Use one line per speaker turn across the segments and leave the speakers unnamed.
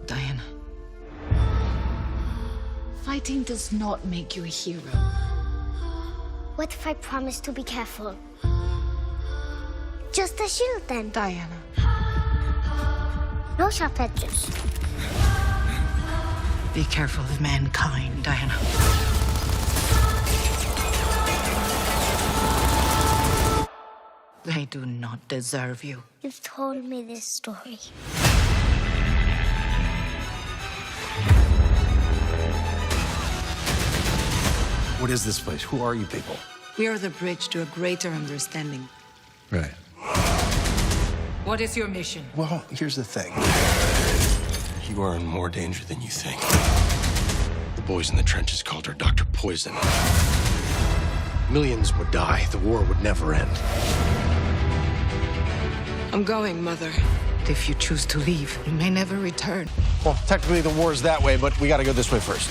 Diana. Fighting does not make you a hero.
What if I promise to be careful? Just a shield then.
Diana.
No sharp edges.
Be careful of mankind, Diana. They do not deserve you.
You've told me this story.
What is this place? Who are you people?
We are the bridge to a greater understanding.
Right.
What is your mission?
Well, here's the thing. You are in more danger than you think. The boys in the trenches called her Dr. Poison. Millions would die. The war would never end.
I'm going, Mother.
If you choose to leave, you may never return.
Well, technically the war is that way, but we gotta go this way first.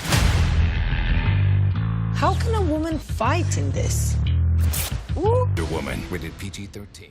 How can a woman fight in this?
Wonder Woman, rated PG-13.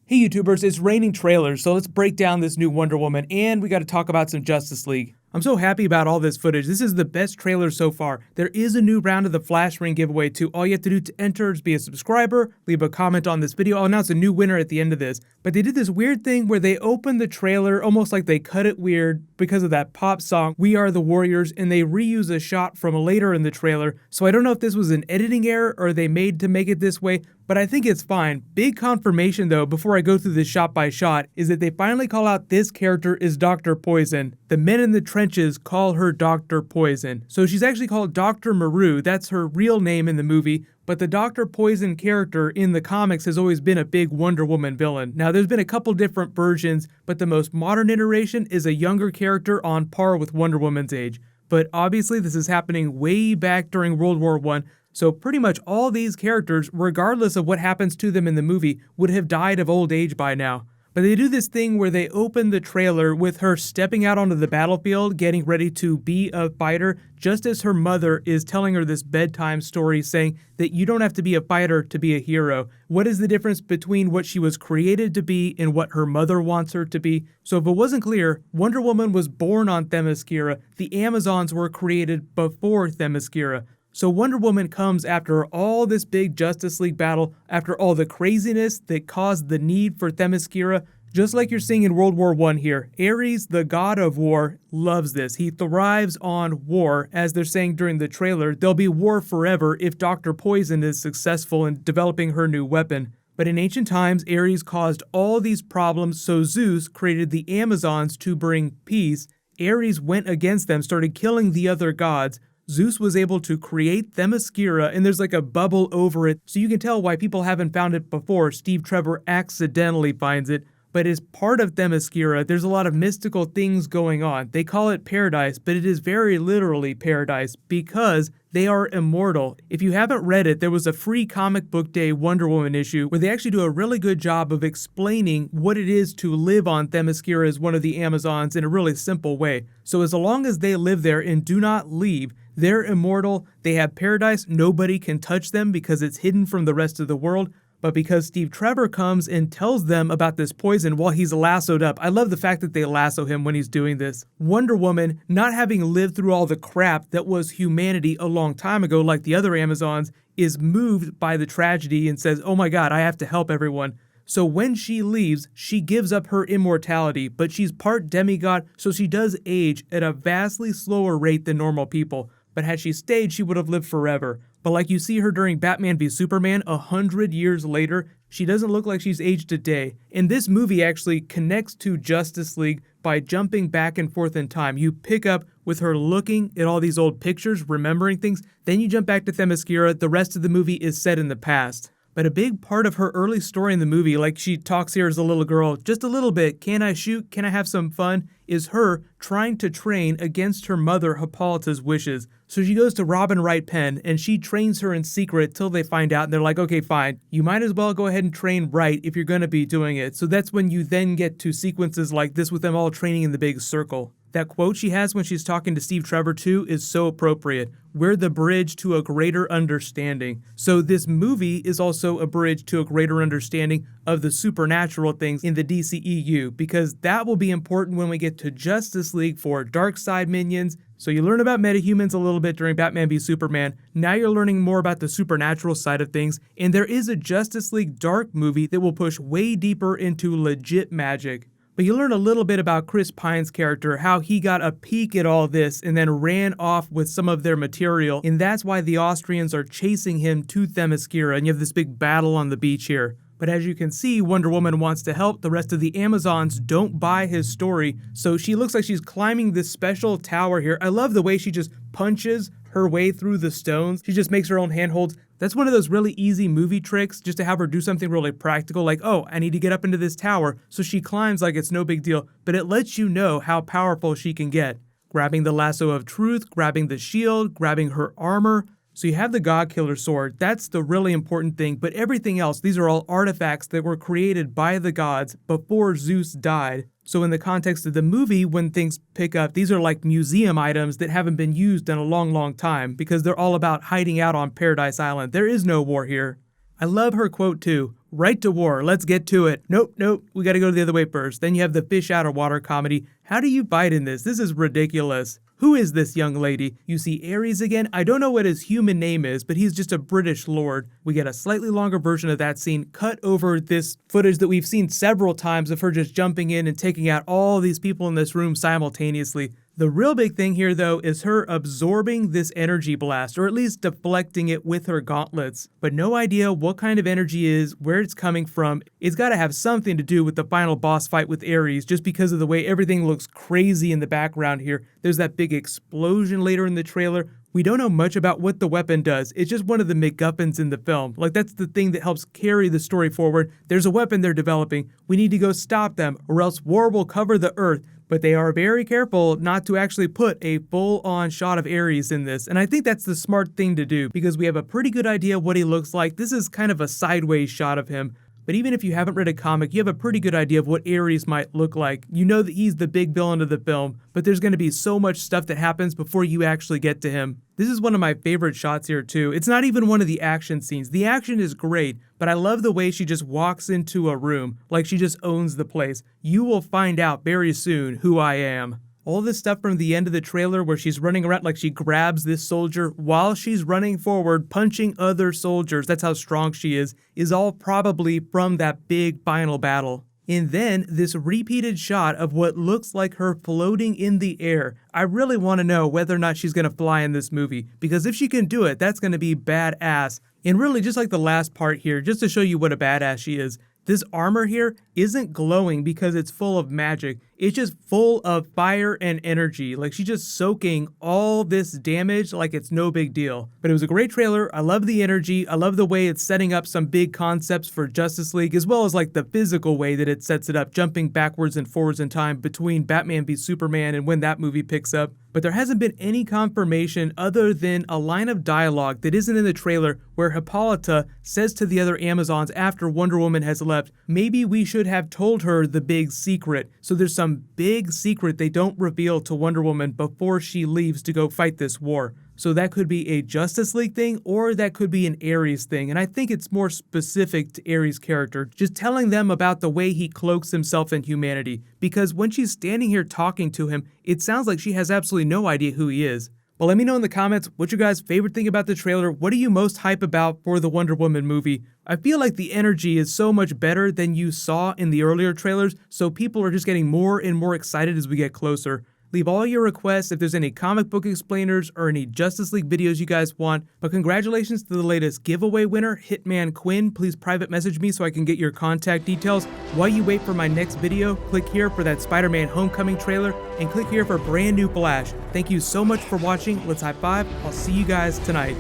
Hey YouTubers, it's raining trailers, so let's break down this new Wonder Woman, and we gotta talk about some Justice League. I'm so happy about all this footage. This is the best trailer so far. There is a new round of the Flash Ring giveaway too. All you have to do to enter is be a subscriber, leave a comment on this video. I'll announce a new winner at the end of this. But they did this weird thing where they opened the trailer almost like they cut it weird because of that pop song, We Are the Warriors, and they reuse a shot from later in the trailer. So I don't know if this was an editing error or they made to make it this way, but I think it's fine. Big confirmation though, before I go through this shot by shot, is that they finally call out this character is Dr. Poison. The men in the trenches call her Dr. Poison. So she's actually called Dr. Maru, that's her real name in the movie, but the Dr. Poison character in the comics has always been a big Wonder Woman villain. Now there's been a couple different versions, but the most modern iteration is a younger character on par with Wonder Woman's age. But obviously this is happening way back during World War I, so pretty much all these characters, regardless of what happens to them in the movie, would have died of old age by now. But they do this thing where they open the trailer with her stepping out onto the battlefield, getting ready to be a fighter, just as her mother is telling her this bedtime story saying that you don't have to be a fighter to be a hero. What is the difference between what she was created to be and what her mother wants her to be? So if it wasn't clear, Wonder Woman was born on Themyscira. The Amazons were created before Themyscira. So Wonder Woman comes after all this big Justice League battle, after all the craziness that caused the need for Themyscira, just like you're seeing in World War I here. Ares, the god of war, loves this. He thrives on war. As they're saying during the trailer, there'll be war forever if Dr. Poison is successful in developing her new weapon. But in ancient times, Ares caused all these problems, so Zeus created the Amazons to bring peace. Ares went against them, started killing the other gods. Zeus was able to create Themyscira, and there's like a bubble over it, so you can tell why people haven't found it before. Steve Trevor accidentally finds it, but as part of Themyscira, there's a lot of mystical things going on. They call it paradise, but it is very literally paradise because they are immortal. If you haven't read it, there was a free Comic Book Day Wonder Woman issue where they actually do a really good job of explaining what it is to live on Themyscira as one of the Amazons in a really simple way. So as long as they live there and do not leave, they're immortal, they have paradise, nobody can touch them because it's hidden from the rest of the world. But because Steve Trevor comes and tells them about this poison while he's lassoed up, I love the fact that they lasso him when he's doing this. Wonder Woman, not having lived through all the crap that was humanity a long time ago like the other Amazons, is moved by the tragedy and says, oh my god, I have to help everyone. So when she leaves, she gives up her immortality, but she's part demigod, so she does age at a vastly slower rate than normal people. But had she stayed, she would have lived forever. But like you see her during Batman v Superman 100 years later, she doesn't look like she's aged a day. And this movie actually connects to Justice League by jumping back and forth in time. You pick up with her looking at all these old pictures, remembering things, then you jump back to Themyscira. The rest of the movie is set in the past. But a big part of her early story in the movie, like she talks here as a little girl, just a little bit, can I shoot, can I have some fun, is her trying to train against her mother Hippolyta's wishes. So she goes to Robin Wright Penn and she trains her in secret till they find out and they're like, okay, fine, you might as well go ahead and train right if you're going to be doing it. So that's when you then get to sequences like this with them all training in the big circle. That quote she has when she's talking to Steve Trevor too is so appropriate. We're the bridge to a greater understanding. So this movie is also a bridge to a greater understanding of the supernatural things in the DCEU, because that will be important when we get to Justice League for Darkseid minions. So you learn about metahumans a little bit during Batman v Superman. Now you're learning more about the supernatural side of things, and there is a Justice League Dark movie that will push way deeper into legit magic. But you learn a little bit about Chris Pine's character, how he got a peek at all this and then ran off with some of their material, and that's why the Austrians are chasing him to Themyscira, and you have this big battle on the beach here. But as you can see, Wonder Woman wants to help. The rest of the Amazons don't buy his story, so she looks like she's climbing this special tower here. I love the way she just punches her way through the stones. She just makes her own handholds. That's one of those really easy movie tricks, just to have her do something really practical, like, oh, I need to get up into this tower, so she climbs like it's no big deal, but it lets you know how powerful she can get. Grabbing the lasso of truth, grabbing the shield, grabbing her armor. So you have the God Killer sword, that's the really important thing, but everything else, these are all artifacts that were created by the gods before Zeus died. So in the context of the movie, when things pick up, these are like museum items that haven't been used in a long time, because they're all about hiding out on Paradise Island. There is no war here. I love her quote too, right to war, let's get to it. Nope, we gotta go the other way first. Then you have the fish out of water comedy. How do you fight in this? This is ridiculous. Who is this young lady? You see Ares again? I don't know what his human name is, but he's just a British lord. We get a slightly longer version of that scene cut over this footage that we've seen several times of her just jumping in and taking out all these people in this room simultaneously. The real big thing here, though, is her absorbing this energy blast, or at least deflecting it with her gauntlets. But no idea what kind of energy is, where it's coming from. It's got to have something to do with the final boss fight with Ares, just because of the way everything looks crazy in the background here. There's that big explosion later in the trailer. We don't know much about what the weapon does. It's just one of the MacGuffins in the film. Like, that's the thing that helps carry the story forward. There's a weapon they're developing. We need to go stop them, or else war will cover the earth. But they are very careful not to actually put a full-on shot of Ares in this. And I think that's the smart thing to do, because we have a pretty good idea what he looks like. This is kind of a sideways shot of him. But even if you haven't read a comic, you have a pretty good idea of what Ares might look like. You know that he's the big villain of the film, but there's going to be so much stuff that happens before you actually get to him. This is one of my favorite shots here too. It's not even one of the action scenes. The action is great, but I love the way she just walks into a room, like she just owns the place. You will find out very soon who I am. All this stuff from the end of the trailer where she's running around, like she grabs this soldier while she's running forward, punching other soldiers, that's how strong she is all probably from that big final battle. And then this repeated shot of what looks like her floating in the air. I really want to know whether or not she's going to fly in this movie, because if she can do it, that's going to be badass. And really, just like the last part here, just to show you what a badass she is, this armor here isn't glowing because it's full of magic. It's just full of fire and energy. Like, she's just soaking all this damage like it's no big deal. But it was a great trailer. I love the energy. I love the way it's setting up some big concepts for Justice League, as well as like the physical way that it sets it up, jumping backwards and forwards in time between Batman v Superman and when that movie picks up. But there hasn't been any confirmation other than a line of dialogue that isn't in the trailer where Hippolyta says to the other Amazons after Wonder Woman has left, maybe we should have told her the big secret. So there's some big secret they don't reveal to Wonder Woman before she leaves to go fight this war. So that could be a Justice League thing, or that could be an Ares thing. And I think it's more specific to Ares' character, just telling them about the way he cloaks himself in humanity. Because when she's standing here talking to him, it sounds like she has absolutely no idea who he is. Well, let me know in the comments what's your guys' favorite thing about the trailer. What are you most hype about for the Wonder Woman movie? I feel like the energy is so much better than you saw in the earlier trailers, so people are just getting more and more excited as we get closer. Leave all your requests if there's any comic book explainers or any Justice League videos you guys want. But congratulations to the latest giveaway winner, Hitman Quinn. Please private message me so I can get your contact details. While you wait for my next video, click here for that Spider-Man Homecoming trailer and click here for brand new Flash. Thank you so much for watching. Let's high five. I'll see you guys tonight.